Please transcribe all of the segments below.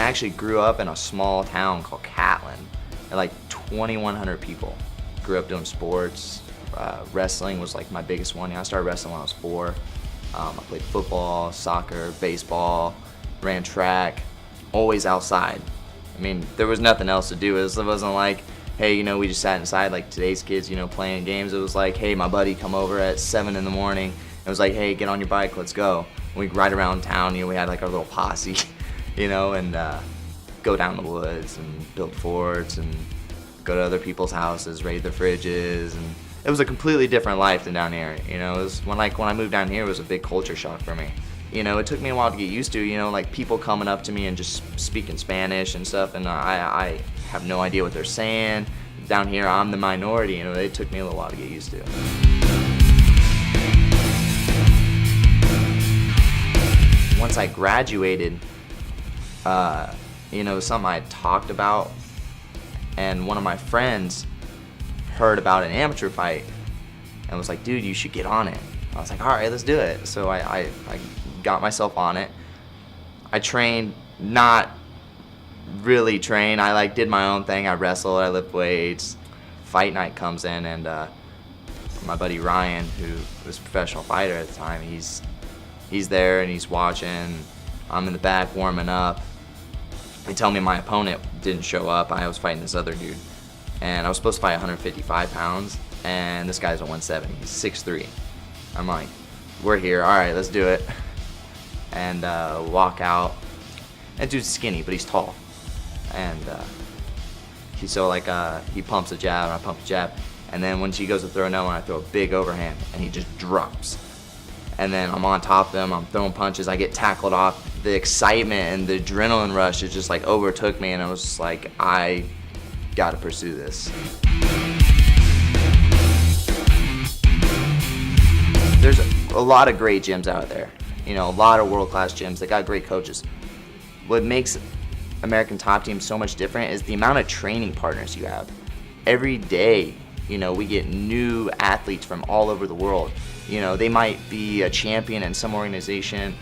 actually grew up in a small town called Catlin, and like 2,100 people. Grew up doing sports. Wrestling was like my biggest one. I started wrestling when I was 4. I played football, soccer, baseball, ran track, always outside. I mean, there was nothing else to do. It wasn't like, hey, we just sat inside like today's kids, playing games. It was like, hey, my buddy come over at 7 in the morning. It was like, hey, get on your bike, let's go. And we'd ride around town. We had like our little posse, and go down the woods and build forts and go to other people's houses, raid their fridges, and it was a completely different life than down here. It was when I moved down here, it was a big culture shock for me. It took me a while to get used to, like people coming up to me and just speaking Spanish and stuff, and I have no idea what they're saying. Down here, I'm the minority, it took me a little while to get used to. Once I graduated, it was something I had talked about, and one of my friends heard about an amateur fight and was like, dude, you should get on it. I was like, all right, let's do it. So I got myself on it. I trained, not really trained. I did my own thing. I wrestled, I lift weights. Fight night comes in, and my buddy Ryan, who was a professional fighter at the time, he's there and he's watching. I'm in the back warming up. They tell me my opponent didn't show up. I was fighting this other dude, and I was supposed to fight 155 pounds, and this guy's a 170. He's 6'3". I'm like, we're here, all right, let's do it. And walk out. That dude's skinny, but he's tall. And he pumps a jab, and I pump a jab. And then when she goes to throw another one, I throw a big overhand, and he just drops. And then I'm on top of him, I'm throwing punches, I get tackled off. The excitement and the adrenaline rush, it just overtook me, and I was just like, I gotta pursue this. There's a lot of great gyms out there, a lot of world-class gyms that got great coaches. What makes American Top Team so much different is the amount of training partners you have. Every day, we get new athletes from all over the world. They might be a champion in some organization,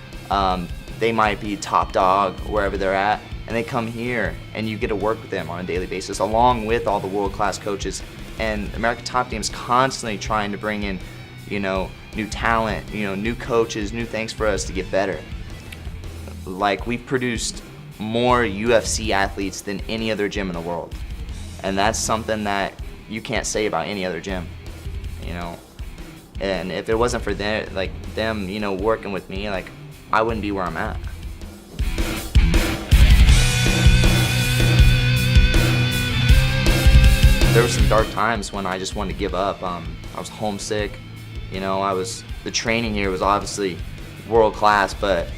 they might be top dog wherever they're at, and they come here and you get to work with them on a daily basis along with all the world-class coaches. And American Top Team is constantly trying to bring in, new talent, new coaches, new things for us to get better. We've produced more UFC athletes than any other gym in the world. And that's something that you can't say about any other gym, And if it wasn't for them, working with me, I wouldn't be where I'm at. There were some dark times when I just wanted to give up. I was homesick. The training here was obviously world class, but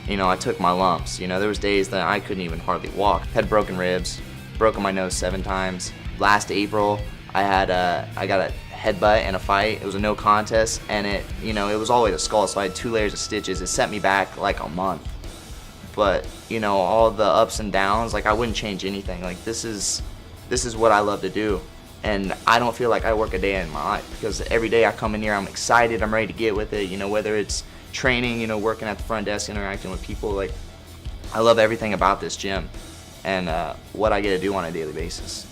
I took my lumps. There was days that I couldn't even hardly walk. Had broken ribs, broken my nose 7 times. Last April, I got a headbutt and a fight. It was a no contest, and it was all the way to skull, so I had 2 layers of stitches. It set me back like a month. But all the ups and downs, I wouldn't change anything. This is what I love to do, and I don't feel like I work a day in my life, because every day I come in here, I'm excited, I'm ready to get with it. Whether it's training, working at the front desk, interacting with people, I love everything about this gym and what I get to do on a daily basis.